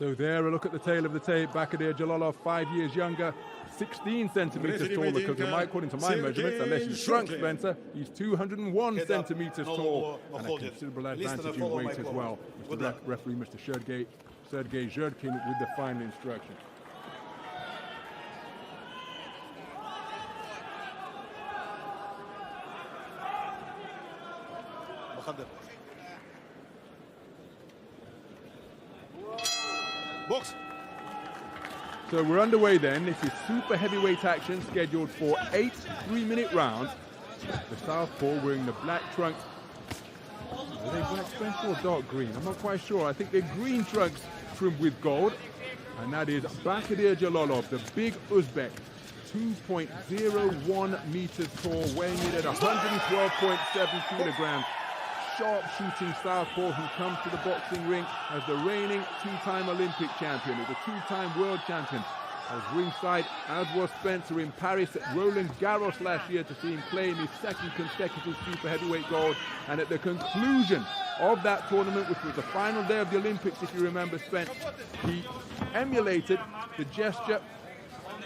So there, a look at the tail of the tape. BAXODIR Jalolov, 5 years younger, 16 centimeters taller, because according to my measurements, unless he's shrunk, Spencer, he's 201 centimeters tall, and a considerable advantage in weight as well. Referee Mr. Sergei Zhurkin with the final instruction. Box. So we're underway then. This is super heavyweight action scheduled for 8 3-minute rounds. The southpaw wearing the black trunks. Are they black, Spencer, or dark green? I'm not quite sure. I think they're green trunks trimmed with gold. And that is BAXODIR Jalolov, the big Uzbek. 2.01 meters tall, weighing in at 112.7 kilograms. Sharp shooting southpaw who comes to the boxing ring as the reigning 2-time Olympic champion, as a 2-time world champion. I was ringside, as was Spencer, in Paris at Roland Garros last year to see him claim his second consecutive super heavyweight gold. And at the conclusion of that tournament, which was the final day of the Olympics, if you remember, Spence, he emulated the gesture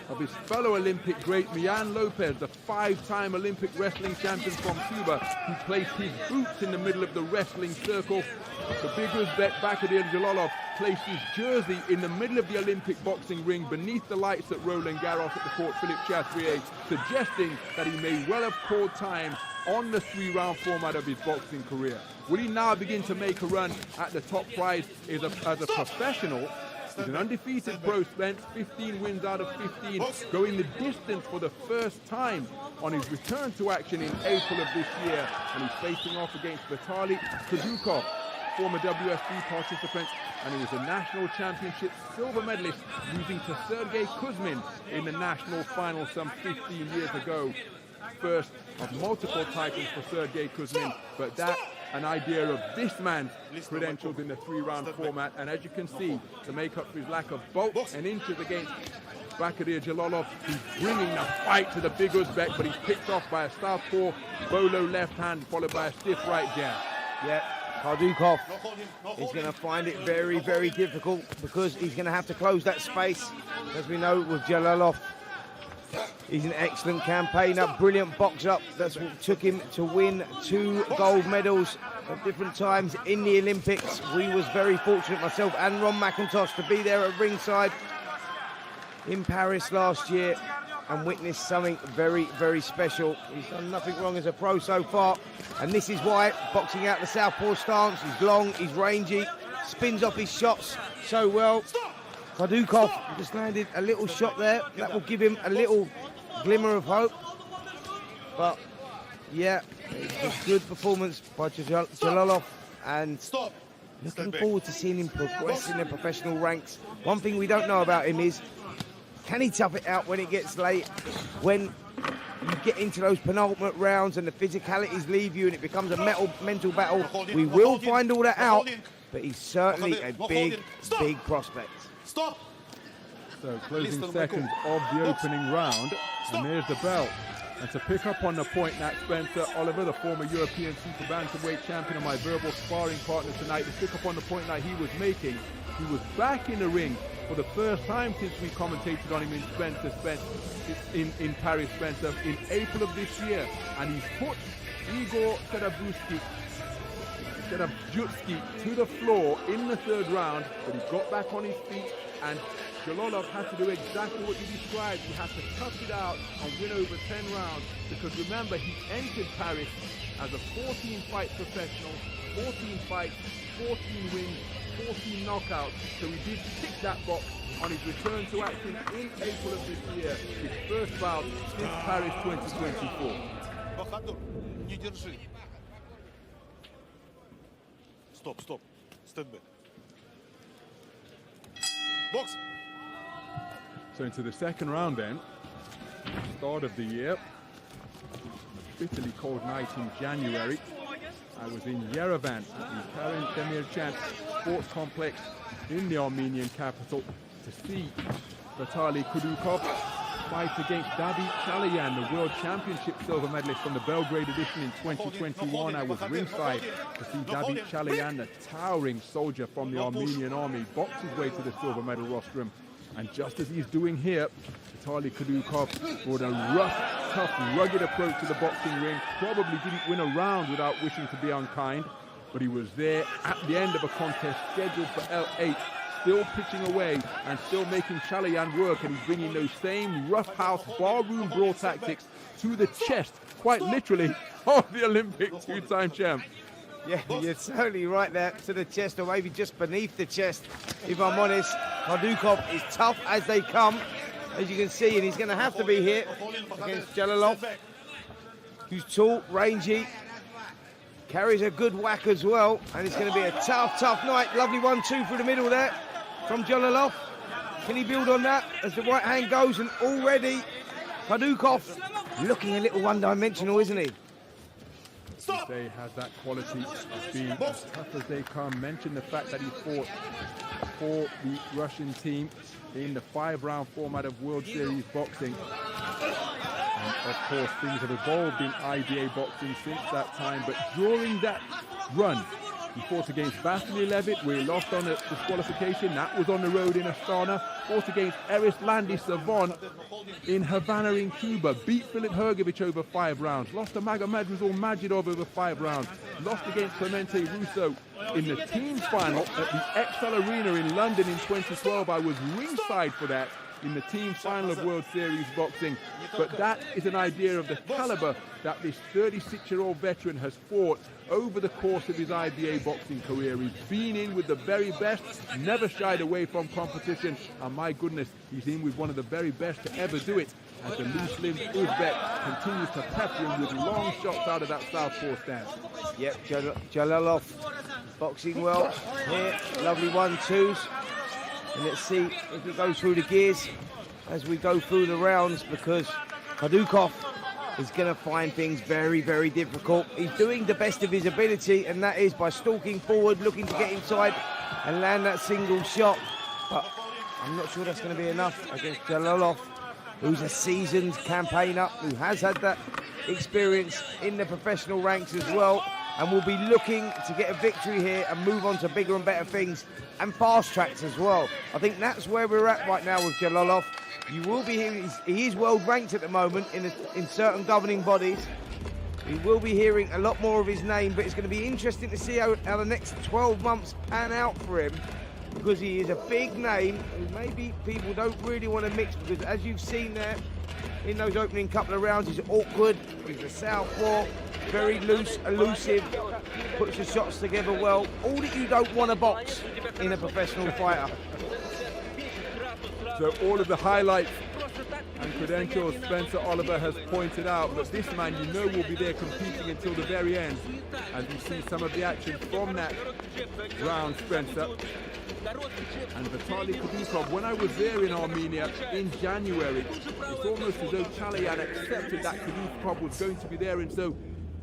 of his fellow Olympic great Mian Lopez, the 5-time Olympic wrestling champion from Cuba, who placed his boots in the middle of the wrestling circle. The big Uzbek BAXODIR Jalolov placed his jersey in the middle of the Olympic boxing ring beneath the lights at Roland Garros at the Court Philippe Chatrier, suggesting that he may well have called time on the 3-round format of his boxing career. Will he now begin to make a run at the top prize as a professional? He's an undefeated pro, Spence, 15 wins out of 15, going the distance for the first time on his return to action in April of this year. And he's facing off against Vitaly Kudukhov, former WSB participant, and he was a national championship silver medalist, losing to Sergei Kuzmin in the national final some 15 years ago. First of multiple titles for Sergei Kuzmin, but that an idea of this man's credentials in the 3-round format. And as you can see, to make up for his lack of bulk and inches against BAXODIR Jalolov, he's bringing the fight to the big Uzbek, but he's picked off by a southpaw bolo left hand, followed by a stiff right jab. Yeah, Kudukhov is going to find it very, very difficult, because he's going to have to close that space. As we know with Jalolov, he's an excellent campaigner, brilliant boxer. That's what took him to win 2 gold medals at different times in the Olympics. We was very fortunate, myself and Ron McIntosh, to be there at ringside in Paris last year and witness something very, very special. He's done nothing wrong as a pro so far, and this is why, boxing out the southpaw stance. He's long, he's rangy, spins off his shots so well. Kudukhov just landed a little shot there. That will give him a little glimmer of hope. But, yeah, it's a good performance by Jalolov, and looking forward to seeing him progress in the professional ranks. One thing we don't know about him is, can he tough it out when it gets late, when you get into those penultimate rounds and the physicalities leave you and it becomes a mental battle? We will find all that out, but he's certainly a big, big prospect. Stop. So closing seconds of the opening round, and there's the bell. And to pick up on the point that Spencer Oliver, the former European super bantamweight champion and my verbal sparring partner tonight, to pick up on the point that he was making, he was back in the ring for the first time since we commentated on him in Paris, Spencer, in April of this year, and he's put Igor Serabutski to the floor in the 3rd round, but he got back on his feet, and Jalolov had to do exactly what you described. He had to tough it out and win over 10 rounds, because remember, he entered Paris as a 14-fight professional, 14 fights, 14 wins, 14 knockouts, so he did tick that box on his return to action in April of this year, his first bout since Paris 2024. Stop. Stand back. Box. So into the 2nd round then, start of the year, bitterly cold night in January. I was in Yerevan at the Karen Demirchan Sports Complex in the Armenian capital to see Vitaly Kudukhov fight against David Chalayan, the World Championship silver medalist from the Belgrade edition in 2021. I was ringside to see David Chalayan, the towering soldier from the Armenian army, box his way to the silver medal rostrum. And just as he's doing here, Vitaly Kudukhov brought a rough, tough, rugged approach to the boxing ring. Probably didn't win a round without wishing to be unkind, but he was there at the end of a contest scheduled for L8, still pitching away and still making Chalayan work, and he's bringing those same roughhouse barroom brawl tactics to the chest, quite literally, of the Olympic two-time champ. Yeah, you're totally right there, to the chest, or maybe just beneath the chest, if I'm honest. Kudukhov is tough as they come, as you can see, and he's going to have to be here against Jalolov, who's tall, rangy, carries a good whack as well, and it's going to be a tough, tough night. Lovely 1-2 through the middle there from Jalolov. Can he build on that as the right hand goes? And already Kudukhov looking a little one-dimensional, isn't he? They has that quality of being as tough as they come. Mentioned the fact that he fought for the Russian team in the 5-round format of World Series boxing. And of course, things have evolved in IBA boxing since that time. But during that run, he fought against Vasily Levitt, where he lost on a disqualification. That was on the road in Astana. Fought against Eris Landy Savon in Havana in Cuba. Beat Filip Hrgovic over 5 rounds. Lost to Magomedrazul Majidov over 5 rounds. Lost against Clemente Russo in the team final at the XL Arena in London in 2012. I was ringside for that, in the team final of World Series boxing. But that is an idea of the caliber that this 36-year-old veteran has fought over the course of his IBA boxing career. He's been in with the very best, never shied away from competition, and my goodness, he's in with one of the very best to ever do it, as the loose-limbed Uzbek continues to pepper him with long shots out of that southpaw stance. Yep, Jalolov boxing well here, lovely 1-2s. And let's see if we go through the gears as we go through the rounds, because Kudukhov is going to find things very, very difficult. He's doing the best of his ability, and that is by stalking forward, looking to get inside and land that single shot. But I'm not sure that's going to be enough against Jalolov, who's a seasoned campaigner, who has had that experience in the professional ranks as well, and will be looking to get a victory here and move on to bigger and better things, and fast tracks as well. I think that's where we're at right now with Jalolov. You will be hearing, he is world ranked at the moment in certain governing bodies. We will be hearing a lot more of his name, but it's going to be interesting to see how the next 12 months pan out for him, because he is a big name who maybe people don't really want to mix, because as you've seen there in those opening couple of rounds, he's awkward, he's a southpaw, very loose, elusive, puts the shots together well. All that you don't want to box in a professional fighter. So all of the highlights and credentials Spencer Oliver has pointed out, but this man you know will be there competing until the very end, as you see some of the action from that round, Spencer. And Vitaly Kudukhov, when I was there in Armenia in January, it's almost as though Chalayan accepted that Kudukhov was going to be there, and so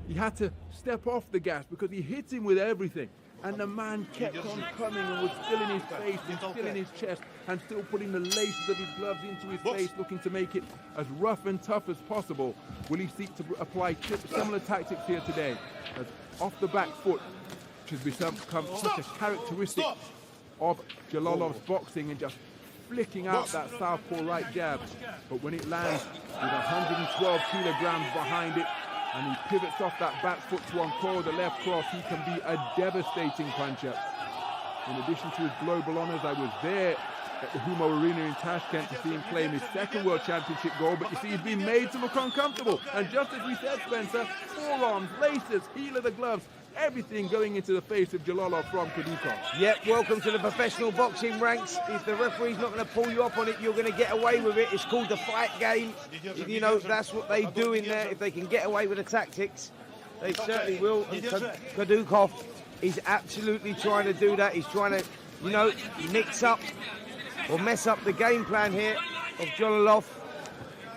he had to step off the gas because he hit him with everything. And the man kept on coming and was still in his face and still in his chest and still putting the laces of his gloves into his face, looking to make it as rough and tough as possible. Will he seek to apply similar tactics here today? As off the back foot, which has become such a characteristic of Jalolov's boxing, and just flicking out that southpaw right jab. But when it lands with 112 kilograms behind it, and he pivots off that back foot to encore the left cross, he can be a devastating puncher. In addition to his global honors, I was there at the Humo Arena in Tashkent to see him claim his second World Championship gold, but you see he's been made to look uncomfortable. And just as we said, Spencer, forearms, laces, heel of the gloves, everything going into the face of Jalolov from Kudukhov. Yep, welcome to the professional boxing ranks. If the referee's not going to pull you up on it, you're going to get away with it. It's called the fight game. You know, that's what they do in there. If they can get away with the tactics, they certainly will. And Kudukhov is absolutely trying to do that. He's trying to, you know, mix up or mess up the game plan here of Jalolov,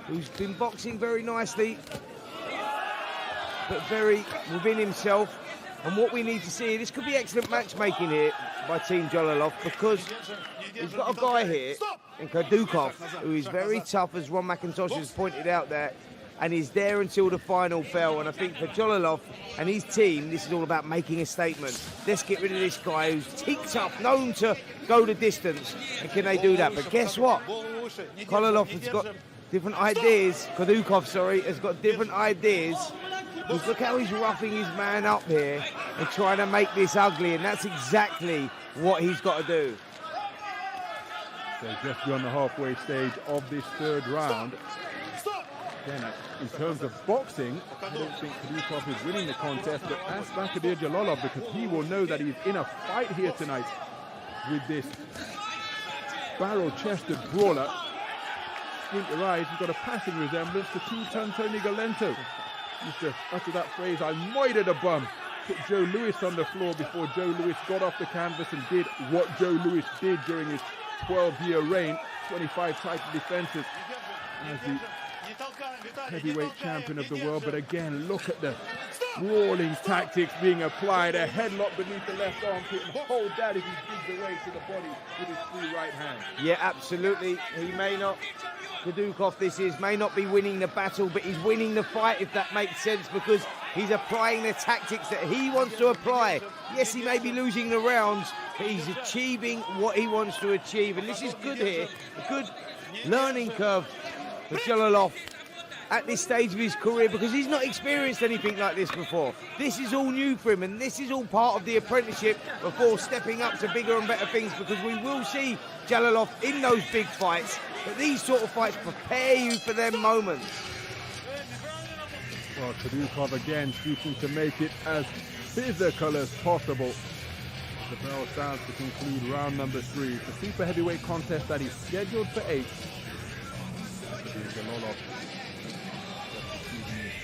who's been boxing very nicely, but very within himself. And what we need to see, this could be excellent matchmaking here. by Team Jalolov because he's got a guy here in Kudukhov who is very tough, as Ron McIntosh has pointed out there, and he's there until the final bell. And I think for Jalolov and his team, this is all about making a statement. Let's get rid of this guy who's ticked up, known to go the distance. And can they do that? But guess what? Jalolov has got different ideas. Kudukhov, sorry, has got different ideas. Because look how he's roughing his man up here and trying to make this ugly, and that's exactly what he's got to do. So just beyond the halfway stage of this third round. Again, in terms of boxing, I don't think Kudukhov is winning the contest, but ask BAXODIR Jalolov, because he will know that he's in a fight here tonight with this barrel-chested brawler. Squint your eyes, he's got a passing resemblance to two-ton Tony Galento. Used to utter that phrase, I moited a bum. Put Joe Louis on the floor before Joe Louis got off the canvas and did what Joe Louis did during his 12-year reign, 25 title defenses as the heavyweight champion of the world. But again, look at the brawling tactics being applied. A headlock beneath the left armpit and hold that as he digs away to the body with his free right hand. Yeah, absolutely. He may not, Kudukhov may not be winning the battle, but he's winning the fight, if that makes sense, because he's applying the tactics that he wants to apply. Yes, he may be losing the rounds, but he's achieving what he wants to achieve. And this is good here, a good learning curve for Jalolov at this stage of his career, because he's not experienced anything like this before. This is all new for him, and this is all part of the apprenticeship before stepping up to bigger and better things, because we will see Jalolov in those big fights, but these sort of fights prepare you for them moments. Well, Kudukhov again seeking to make it as physical as possible. The bell sounds to conclude round number 3. It's a super heavyweight contest that is scheduled for 8. Jalolov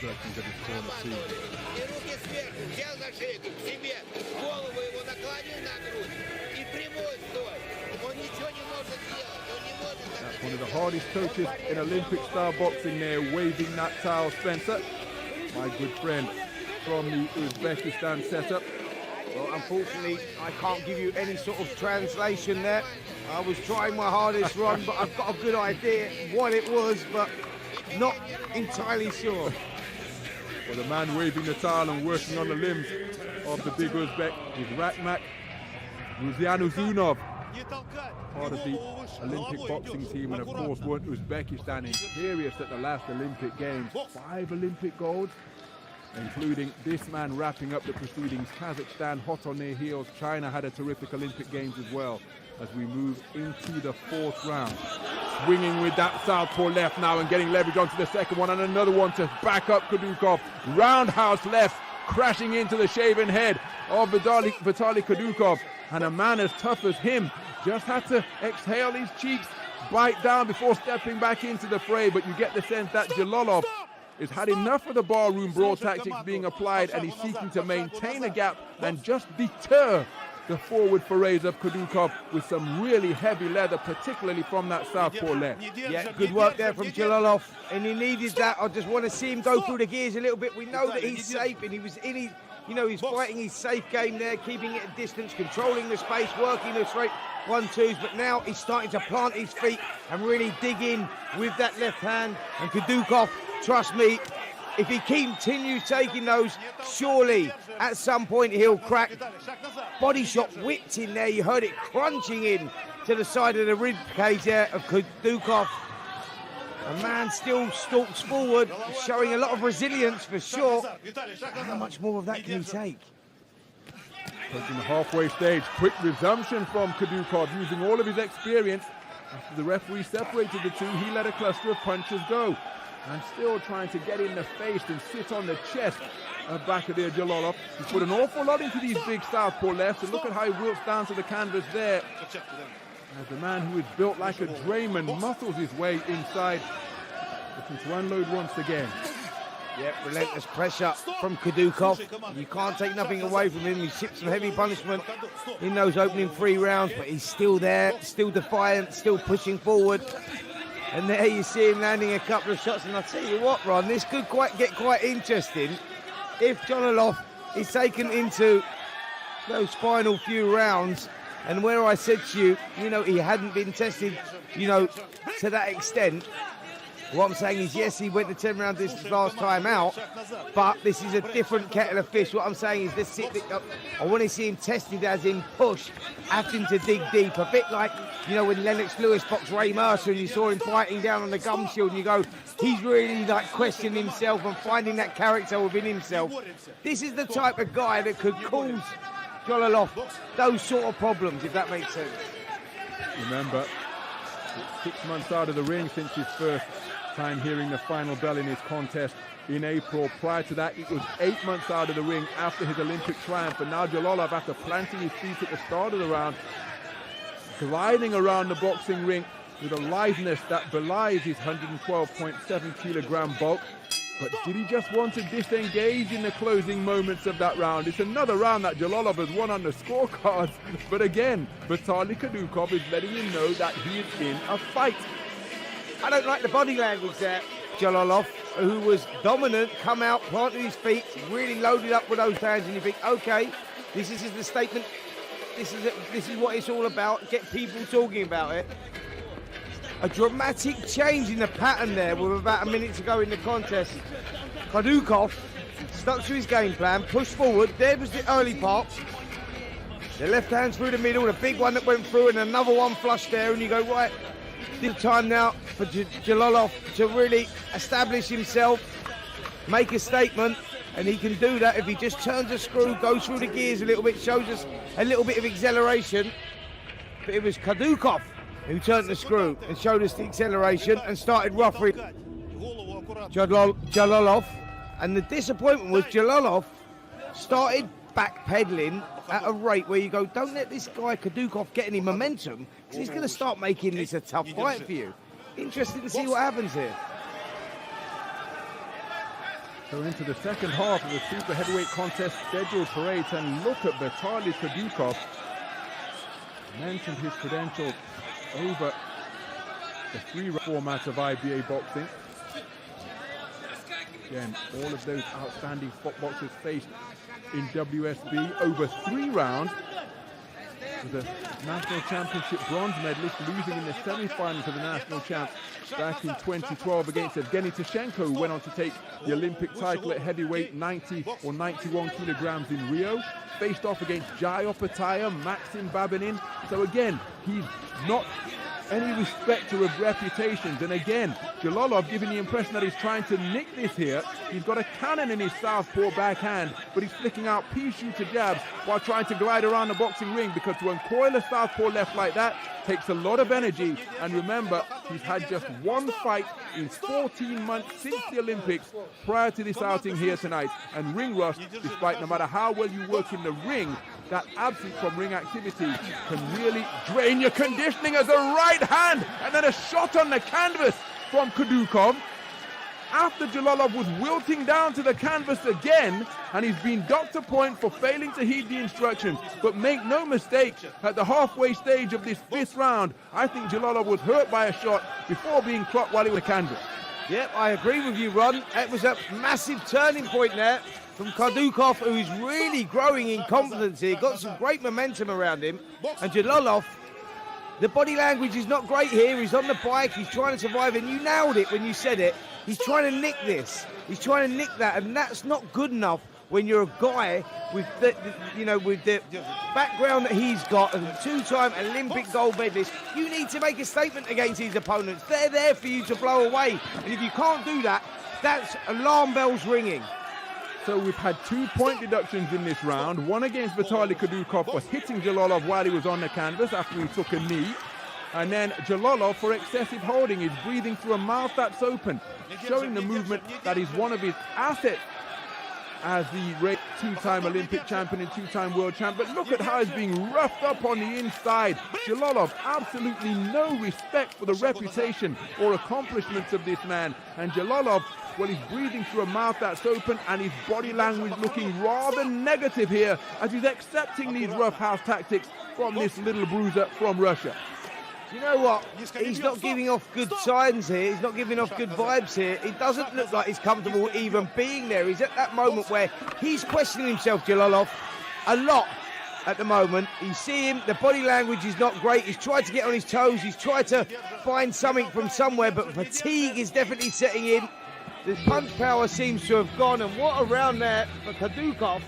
instructions of his corner too. That's one of the hardest coaches in Olympic-style boxing there, waving that towel, Spencer. My good friend from the Uzbekistan setup. Well, unfortunately, I can't give you any sort of translation there. I was trying my hardest, Ron, but I've got a good idea what it was, but not entirely sure. Well, the man waving the towel and working on the limbs of the big Uzbek is Ratmak Husanov, part of the Olympic boxing team, and of course won Uzbekistan imperious at the last Olympic Games. 5 Olympic golds, including this man wrapping up the proceedings. Kazakhstan hot on their heels. China had a terrific Olympic Games as well. As we move into the 4th round. Swinging with that southpaw left now and getting leverage onto the second one, and another one to back up Kudukhov. Roundhouse left, crashing into the shaven head of Vitaly Kudukhov. And a man as tough as him just had to exhale his cheeks, bite down before stepping back into the fray. But you get the sense that Jalolov has had enough of the barroom brawl tactics being applied, and he's seeking to maintain a gap and just deter the forward forays of Kudukhov with some really heavy leather, particularly from that southpaw left. Yeah, good work there from Jalolov, and he needed that. I just want to see him go through the gears a little bit. We know that he's safe, and he was in his, he's fighting his safe game there, keeping it at distance, controlling the space, working the straight 1-2s, but now he's starting to plant his feet and really dig in with that left hand. And Kudukhov, trust me, if he continues taking those, surely at some point he'll crack. Body shot whipped in there. You heard it crunching in to the side of the rib cage there of Kudukhov. A man still stalks forward, showing a lot of resilience for sure. How much more of that can he take? Approaching the halfway stage, quick resumption from Kudukhov, using all of his experience. After the referee separated the two, he let a cluster of punches go. And still trying to get in the face and sit on the chest of BAXODIR Jalolov. He's put an awful lot into these big southpaw lefts, and look at how he wilts down to the canvas there. As the man who is built like a drayman muscles his way inside, looking to unload once again. Yep, relentless pressure from Kudukhov. You can't take nothing away from him. He shipped some heavy punishment in those opening 3 rounds, but he's still there, still defiant, still pushing forward. And there you see him landing a couple of shots. And I'll tell you what, Ron, this could get quite interesting if Jalolov is taken into those final few rounds And where I said to you, he hadn't been tested, to that extent. What I'm saying is, yes, he went the 10-round distance last time out, but this is a different kettle of fish. What I'm saying is, I want to see him tested as in push, having to dig deep. A bit like, when Lennox Lewis boxed Ray Mercer and you saw him fighting down on the gum shield and you go, he's really questioning himself and finding that character within himself. This is the type of guy that could cause Jalolov those sort of problems, if that makes sense. Remember, 6 months out of the ring since his first time hearing the final bell in his contest in April. Prior to that, it was 8 months out of the ring after his Olympic triumph. And now Jalolov, after planting his feet at the start of the round, gliding around the boxing ring with a litheness that belies his 112.7 kilogram bulk. But did he just want to disengage in the closing moments of that round? It's another round that Jalolov has won on the scorecards. But again, Vitaly Kudukhov is letting him know that he is in a fight. I don't like the body language there. Jalolov, who was dominant, come out, planted his feet, really loaded up with those hands, and you think, okay, this is the statement. This is what it's all about. Get people talking about it. A dramatic change in the pattern there with about a minute to go in the contest. Kudukhov stuck to his game plan, pushed forward. There was the early part. The left hand through the middle, the big one that went through, and another one flush there, and you go, right, this time now for Jalolov to really establish himself, make a statement, and he can do that if he just turns a screw, goes through the gears a little bit, shows us a little bit of acceleration. But it was Kudukhov who turned the screw and showed us the acceleration and started roughing Jalolov. And the disappointment was Jalolov started backpedaling at a rate where you go, don't let this guy Kudukhov get any momentum, because he's going to start making this a tough fight for you. Interesting to see what happens here. So into the second half of the super heavyweight contest scheduled for 8, and look at Vitaly Kudukhov. I mentioned his credentials over the 3 format of IBA boxing. Again, all of those outstanding boxers faced in WSB over 3 rounds. With a national championship bronze medalist losing in the semi-finals of the national champs back in 2012 against Evgeny Tashenko, who went on to take the Olympic title at heavyweight 90 or 91 kilograms in Rio. Faced off against Jai Opataya, Maxim Babinin. So again, he's not any respecter of reputations. And again, Jalolov giving the impression that he's trying to nick this here. He's got a cannon in his southpaw backhand, but he's flicking out pea-shooter jabs while trying to glide around the boxing ring, because to uncoil a southpaw left like that takes a lot of energy. And remember, he's had just 1 fight in 14 months since the Olympics prior to this outing here tonight. And ring rust, despite no matter how well you work in the ring, that absence from ring activity can really drain your conditioning. As a right hand and then a shot on the canvas from Kudukhov. After Jalolov was wilting down to the canvas again, and he's been docked a point for failing to heed the instructions. But make no mistake, at the halfway stage of this 5th round, I think Jalolov was hurt by a shot before being clocked while he was on the canvas. Yep, I agree with you, Ron. It was a massive turning point there from Kudukhov, who is really growing in confidence here. Got some great momentum around him. And Jalolov, the body language is not great here. He's on the bike, he's trying to survive, and you nailed it when you said it. He's trying to nick this. He's trying to nick that, and that's not good enough when you're a guy with the background that he's got, and 2-time Olympic gold medalist. You need to make a statement against these opponents. They're there for you to blow away, and if you can't do that, that's alarm bells ringing. So we've had 2 point deductions in this round. One against Vitaly Kudukhov for hitting Jalolov while he was on the canvas after he took a knee. And then Jalolov for excessive holding. He's breathing through a mouth that's open, showing the movement that is one of his assets as the 2-time Olympic champion and 2-time world champ. But look at how he's being roughed up on the inside. Jalolov, absolutely no respect for the reputation or accomplishments of this man. And Jalolov, well, he's breathing through a mouth that's open, and his body language looking rather negative here as he's accepting these rough house tactics from this little bruiser from Russia. You know what? He's not giving off good signs here. He's not giving off good vibes here. It doesn't look like he's comfortable even being there. He's at that moment where he's questioning himself, Jalolov, a lot. at the moment. You see him, the body language is not great. He's tried to get on his toes. He's tried to find something from somewhere, but fatigue is definitely setting in. The punch power seems to have gone, and what a round there for Kudukhov.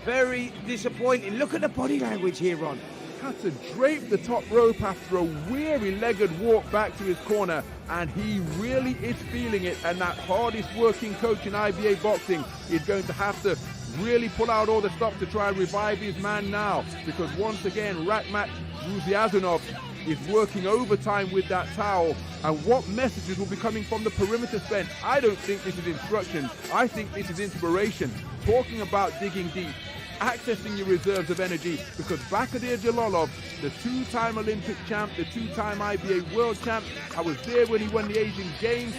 Very disappointing. Look at the body language here, Ron. Had to drape the top rope after a weary-legged walk back to his corner, and he really is feeling it. And that hardest working coach in IBA boxing is going to have to really pull out all the stops to try and revive his man now, because once again Rakhmat Ruziazunov is working overtime with that towel. And what messages will be coming from the perimeter fence? I don't think this is instruction. I think this is inspiration. Talking about digging deep, accessing your reserves of energy, because BAXODIR Jalolov, the two-time Olympic champ, the two-time IBA world champ, I was there when he won the Asian Games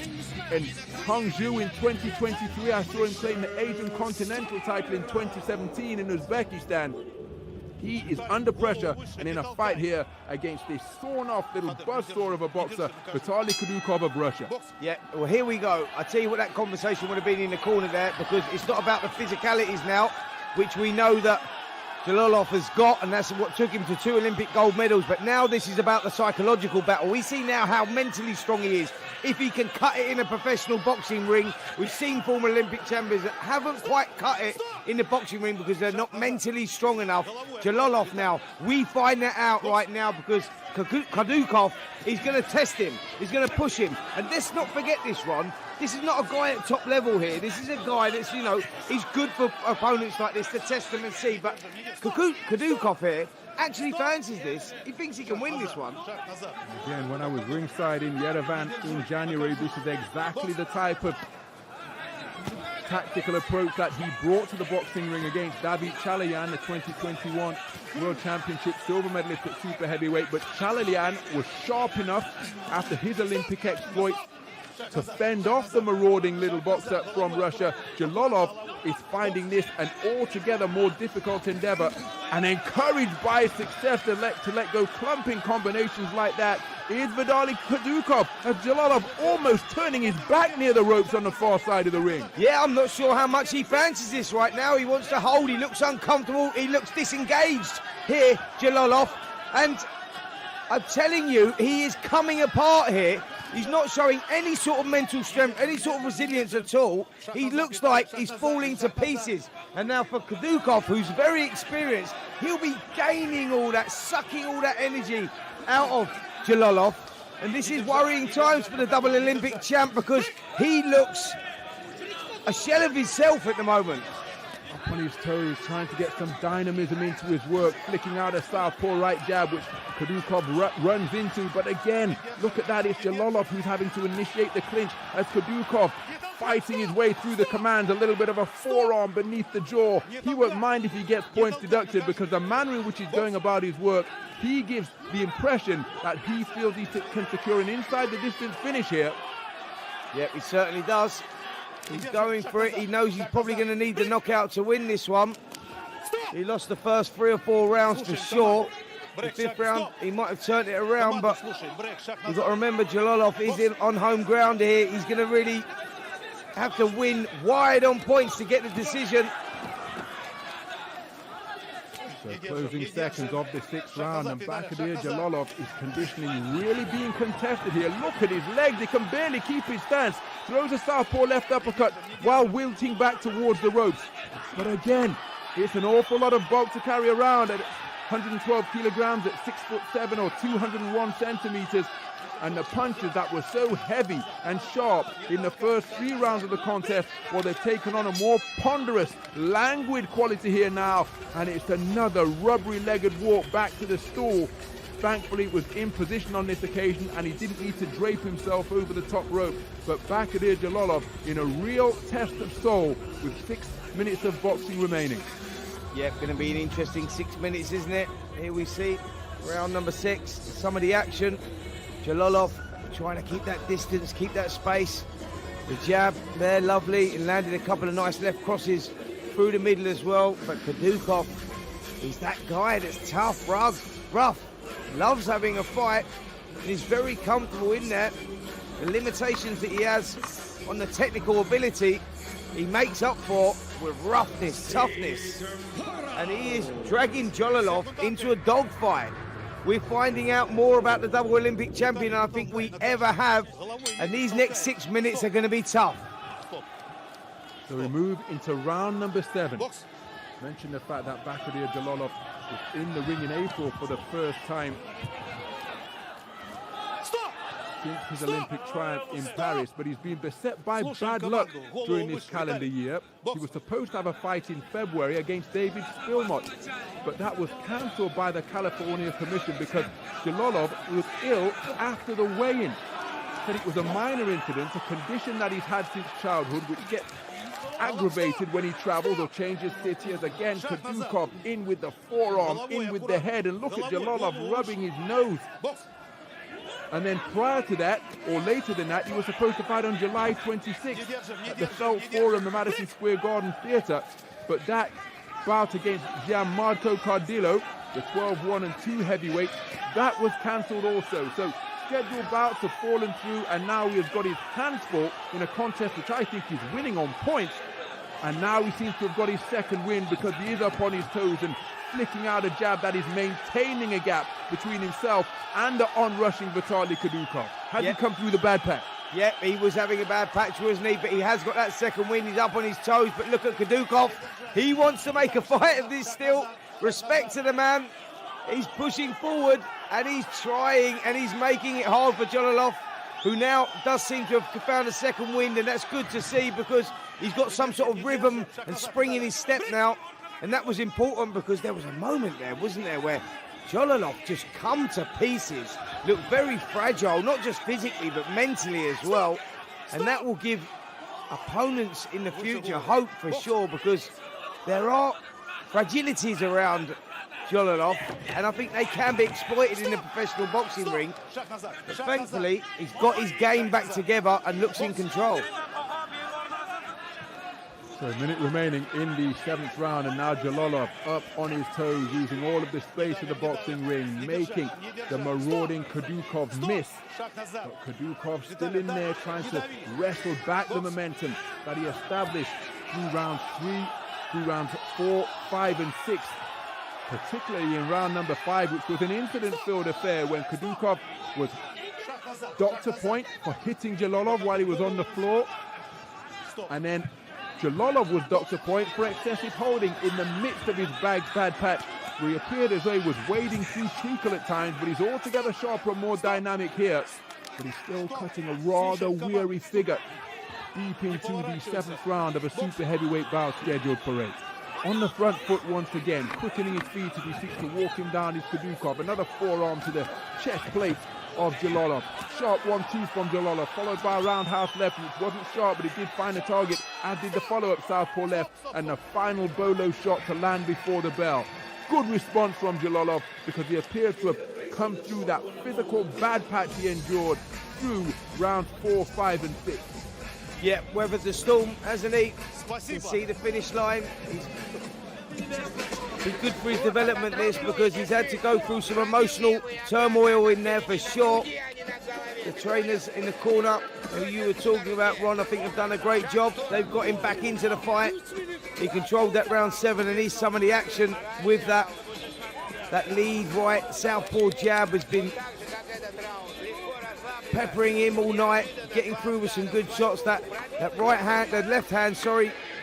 in Hangzhou in 2023. I saw him claim the Asian Continental title in 2017 in Uzbekistan. He is under pressure and in a fight here against this sawn-off little buzzsaw of a boxer, Vitaly Kudukhov of Russia. Yeah, well, here we go. I tell you what, that conversation would have been in the corner there, because it's not about the physicalities now, which we know that Jalolov has got, and that's what took him to 2 Olympic gold medals. But now this is about the psychological battle. We see now how mentally strong he is. If he can cut it in a professional boxing ring, we've seen former Olympic champions that haven't quite cut it in the boxing ring because they're not mentally strong enough. Jalolov now, we find that out right now, because Kudukhov is going to test him. He's going to push him. And let's not forget this, Ron. This is not a guy at top level here. This is a guy that's, you know, he's good for opponents like this to test them and see. But Kudukhov here actually fancies this. He thinks he can win this one. Again, when I was ringside in Yerevan in January, this is exactly the type of tactical approach that he brought to the boxing ring against David Chalayan, the 2021 World Championship silver medalist at super heavyweight. But Chalayan was sharp enough after his Olympic exploit to fend off the marauding little boxer from Russia. Jalolov is finding this an altogether more difficult endeavor, and encouraged by success to let go clumping combinations like that is Vitaly Kudukhov, as Jalolov almost turning his back near the ropes on the far side of the ring. Yeah, I'm not sure how much he fancies this right now. He wants to hold, he looks uncomfortable, he looks disengaged here, Jalolov, and I'm telling you, he is coming apart here. He's not showing any sort of mental strength, any sort of resilience at all. He looks like he's falling to pieces. And now for Kudukhov, who's very experienced, he'll be gaining all that, sucking all that energy out of Jalolov. And this is worrying times for the double Olympic champ, because he looks a shell of himself at the moment. Up on his toes, trying to get some dynamism into his work, flicking out a southpaw right jab, which Kudukhov runs into. But again, look at that, it's Jalolov who's having to initiate the clinch, as Kudukhov fighting his way through the commands, a little bit of a forearm beneath the jaw. He won't mind if he gets points deducted, because the manner in which he's going about his work, he gives the impression that he feels he can secure an inside the distance finish here. Yep, he certainly does. He's going for it. He knows he's probably going to need the knockout to win this one. He lost the first 3 or 4 rounds for sure. The 5th round, he might have turned it around, but you've got to remember Jalolov is on home ground here. He's going to really have to win wide on points to get the decision. So closing seconds of the 6th round, and BAXODIR Jalolov is conditioning really being contested here. Look at his legs, he can barely keep his stance. Throws a southpaw left uppercut while wilting back towards the ropes. But again, it's an awful lot of bulk to carry around at 112 kilograms at 6'7" or 201 centimeters. And the punches that were so heavy and sharp in the first 3 rounds of the contest, well, they've taken on a more ponderous, languid quality here now. And it's another rubbery-legged walk back to the stool. Thankfully, it was in position on this occasion, and he didn't need to drape himself over the top rope. But BAXODIR Jalolov in a real test of soul with 6 minutes of boxing remaining. Yeah, going to be an interesting 6 minutes, isn't it? Here we see round number 6, some of the action. Jalolov trying to keep that distance, keep that space. The jab there, lovely. He landed a couple of nice left crosses through the middle as well. But Kudukhov, he's that guy that's tough, rough, loves having a fight. And he's very comfortable in that. The limitations that he has on the technical ability, he makes up for with roughness, toughness. And he is dragging Jalolov into a dogfight. We're finding out more about the double Olympic champion than I think we ever have. And these next 6 minutes are going to be tough. So we move into round number 7. Mentioned the fact that BAXODIR Jalolov was in the ring in April for the first time since his Olympic triumph in Paris, but he's been beset by bad luck during this calendar year. He was supposed to have a fight in February against David Spilmot, but that was cancelled by the California Commission because Jalolov was ill after the weigh-in. Said it was a minor incident, a condition that he's had since childhood, which gets aggravated when he travels or changes city. As again, Kudukhov in with the forearm, in with the head, and look at Jalolov rubbing his nose. And then prior to that, or later than that, he was supposed to fight on July 26th at the Felt Forum, the Madison Square Garden Theatre. But that bout against Gianmarco Cardillo, the 12-1 and 2 heavyweight, that was cancelled also. So scheduled bouts have fallen through, and now he has got his hands full in a contest which I think he's winning on points. And now he seems to have got his second win because he is up on his toes and flicking out a jab that is maintaining a gap between himself and the on-rushing Vitaly Kudukhov. Has he come through the bad patch? Yep, he was having a bad patch, wasn't he? But he has got that second win. He's up on his toes. But look at Kudukhov. He wants to make a fight of this still. Respect to the man. He's pushing forward and he's trying and he's making it hard for Jalolov, who now does seem to have found a second wind, and that's good to see because he's got some sort of rhythm and spring in his step now. And that was important because there was a moment there, wasn't there, where Jalolov just come to pieces, looked very fragile, not just physically, but mentally as well. And that will give opponents in the future hope for sure, because there are fragilities around Jalolov, and I think they can be exploited in the professional boxing ring. But thankfully, he's got his game back together and looks in control. So a minute remaining in the 7th round, and now Jalolov up on his toes, using all of the space of the boxing ring, making the marauding Kudukhov miss. But Kudukhov still in there, trying to wrestle back the momentum that he established through round 3, through rounds 4, 5 and 6. Particularly in round number 5, which was an incident-filled affair when Kudukhov was docked a point for hitting Jalolov while he was on the floor. And then Jalolov was docked a point for excessive holding in the midst of his bad patch, where he appeared as though he was wading through treacle at times, but he's altogether sharper and more dynamic here. But he's still cutting a rather weary figure deep into the 7th round of a super heavyweight bout scheduled for 8. On the front foot once again, quickening his feet as he seeks to walk him down is Kudukhov. Another forearm to the chest plate of Jalolov. Sharp 1-2 from Jalolov, followed by a roundhouse left, which wasn't sharp, but it did find a target, as did the follow-up southpaw left, and the final bolo shot to land before the bell. Good response from Jalolov, because he appeared to have come through that physical bad patch he endured through rounds 4, 5 and 6. Yeah, weathered the storm, hasn't he? You can see the finish line. He's been good for his development, this, because he's had to go through some emotional turmoil in there for sure. The trainers in the corner, who you were talking about, Ron, I think have done a great job. They've got him back into the fight. He controlled that round 7 and needs some of the action with that. That lead right southpaw jab has been peppering him all night, getting through with some good shots. That right hand, the left hand,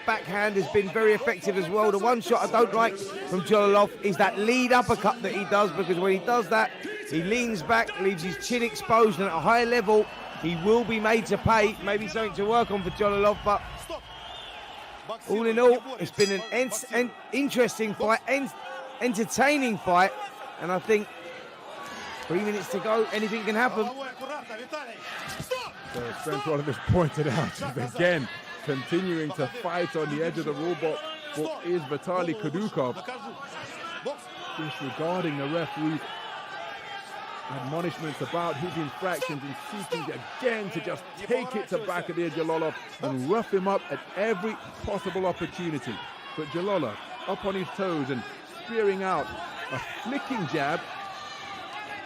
backhand has been very effective as well. The one shot I don't like from Jalolov is that lead uppercut that he does, because when he does that, he leans back, leaves his chin exposed, and at a high level, he will be made to pay. Maybe something to work on for Jalolov, but all in all, it's been an interesting fight, entertaining fight, and I think 3 minutes to go, anything can happen. So Spence Rolliver's pointed out, again, continuing to fight on the edge of the rule book is Vitaly Kudukhov, disregarding the referee's admonishments about his infractions and seeking again to just take it to BAXODIR Jalolov and rough him up at every possible opportunity. But Jalolov up on his toes and spearing out a flicking jab,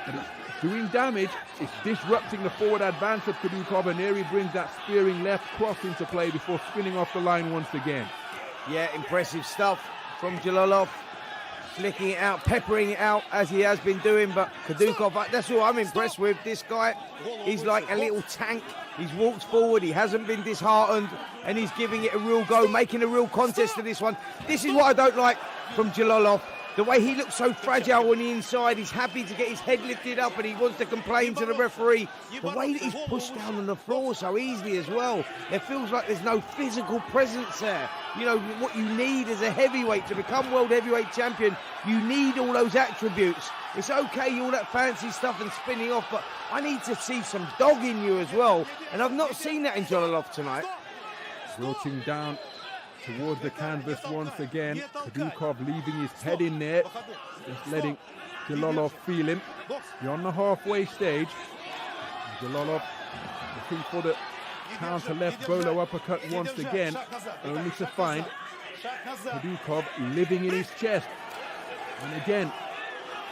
but it's doing damage. It's disrupting the forward advance of Kudukhov, and here he brings that spearing left cross into play before spinning off the line once again. Yeah, impressive stuff from Jalolov. Flicking it out, peppering it out as he has been doing, but Kudukhov, that's all I'm impressed with. This guy, he's like a little tank. He's walked forward, he hasn't been disheartened, and he's giving it a real go, making a real contest to this one. This is what I don't like from Jalolov. The way he looks so fragile on the inside, he's happy to get his head lifted up and he wants to complain to the referee. The way that he's pushed down on the floor so easily as well. It feels like there's no physical presence there. You know, what you need as a heavyweight to become world heavyweight champion, you need all those attributes. It's okay, all that fancy stuff and spinning off, but I need to see some dog in you as well. And I've not seen that in Jalolov tonight. Wilting down towards the canvas once again. Kudukhov leaving his head in there, just letting Jalolov feel him. You're on the halfway stage. Jalolov looking for the counter left bolo uppercut once again, only to find Kudukhov living in his chest. And again,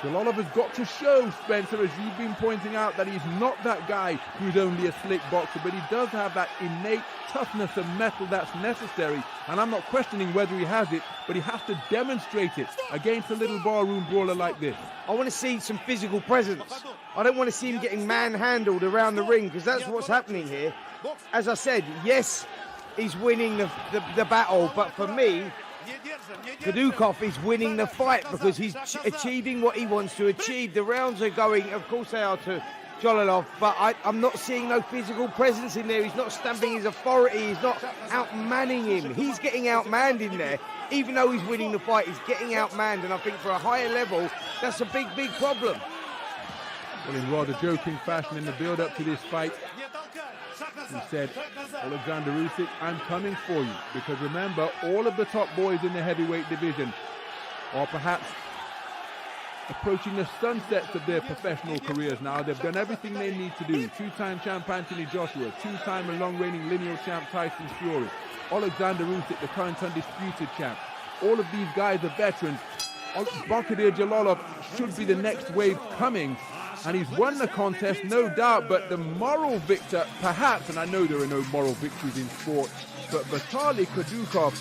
Jalolov has got to show, Spencer, as you've been pointing out, that he's not that guy who's only a slick boxer, but he does have that innate toughness and mettle that's necessary. And I'm not questioning whether he has it, but he has to demonstrate it against a little barroom brawler like this. I want to see some physical presence. I don't want to see him getting manhandled around the ring, because that's what's happening here. As I said, yes, he's winning the battle, but for me, Kudukhov is winning the fight because he's achieving what he wants to achieve. The rounds are going, of course they are, to Jalolov, but I'm not seeing no physical presence in there. He's not stamping his authority. He's not outmanning him. He's getting outmanned in there. Even though he's winning the fight, he's getting outmanned, and I think for a higher level, that's a big, big problem. Well, in rather joking fashion in the build-up to this fight, he said, Alexander Usyk, I'm coming for you. Because remember, all of the top boys in the heavyweight division are perhaps approaching the sunsets of their professional careers now. They've done everything they need to do. Two-time champ Anthony Joshua, two-time and long-reigning lineal champ Tyson Fury, Alexander Usyk, the current undisputed champ. All of these guys are veterans. BAXODIR Jalolov should be the next wave coming. And he's won the contest, no doubt, but the moral victor, perhaps, and I know there are no moral victories in sport, but Vitaly Kudukhov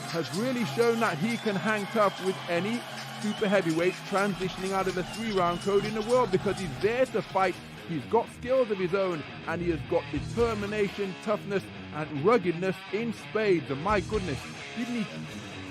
has really shown that he can hang tough with any super heavyweight transitioning out of the 3-round code in the world, because he's there to fight. He's got skills of his own, and he has got determination, toughness, and ruggedness in spades. And my goodness, didn't he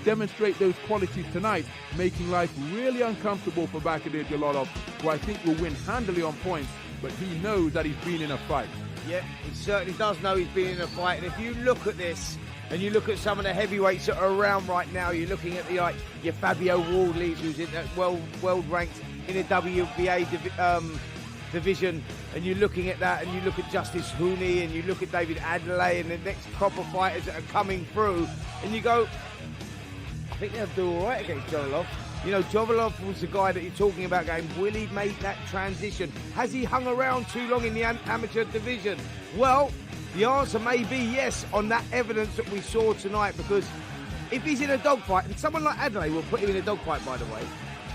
demonstrate those qualities tonight, making life really uncomfortable for BAXODIR Jalolov, who I think will win handily on points, but he knows that he's been in a fight. Yeah, he certainly does know he's been in a fight, and if you look at this, and you look at some of the heavyweights that are around right now, you're looking at your Fabio Wardley, who's in that world ranked in the WBA division, and you're looking at that, and you look at Justice Hooney, and you look at David Adelaide, and the next crop of fighters that are coming through, and you go, I think they'll do all right against Jalolov. You know, Jalolov was the guy that you're talking about going, will he make that transition? Has he hung around too long in the amateur division? Well, the answer may be yes on that evidence that we saw tonight, because if he's in a dogfight, and someone like Adelaide will put him in a dogfight, by the way,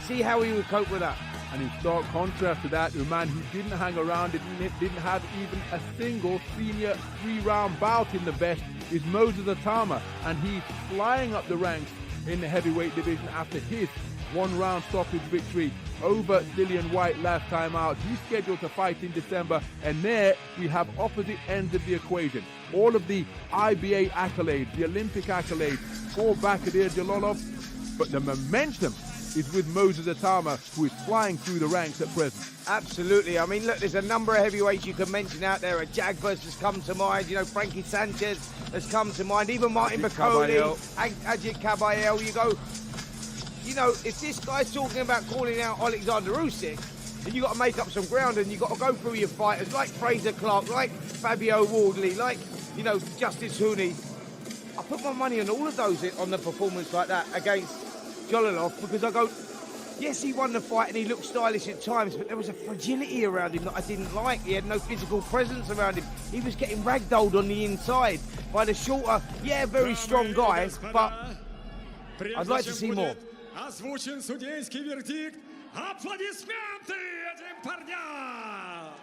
see how he would cope with that. And in stark contrast to that, a man who didn't hang around, didn't have even a single senior 3-round bout in the vest, is Moses Atama, and he's flying up the ranks in the heavyweight division after his 1-round stoppage victory over Dillian White last time out. He's scheduled to fight in December, and there we have opposite ends of the equation. All of the IBA accolades, the Olympic accolades for BAXODIR Jalolov, but the momentum is with Moses Atama, who is flying through the ranks at present. Absolutely. I mean, look, there's a number of heavyweights you can mention out there. A Jagbas has come to mind. You know, Frankie Sanchez has come to mind. Even Martin McConey, Ajit Kabayel. You go, you know, if this guy's talking about calling out Alexander Usyk, then you've got to make up some ground, and you've got to go through your fighters like Fraser Clark, like Fabio Wardley, like, you know, Justice Hooney. I put my money on all of those on the performance like that against Jalolov, because I go, yes, he won the fight and he looked stylish at times, but there was a fragility around him that I didn't like. He had no physical presence around him. He was getting ragdolled on the inside by the shorter, yeah, very strong guy, but I'd like to see more. Озвучен судейский вердикт Аплодисменты этим парням!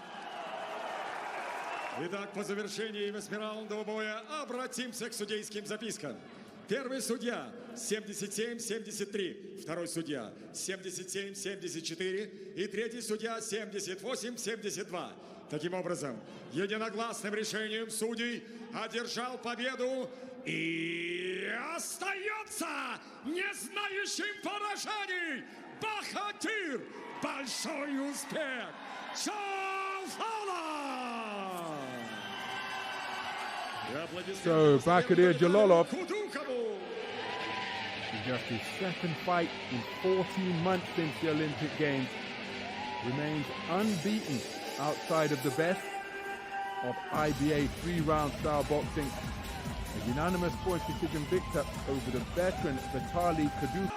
Итак, по завершении 8-раундового боя обратимся к судейским запискам. Первый судья 77-73, второй судья 77-74 и третий судья 78-72. Таким образом, единогласным решением судей одержал победу и остается не знающим поражений богатырь. Большой успех! Jalolov! So, BAXODIR Jalolov, just his second fight in 14 months since the Olympic Games, remains unbeaten outside of the best of IBA 3-round style boxing. A unanimous point decision victor over the veteran Kudukhov.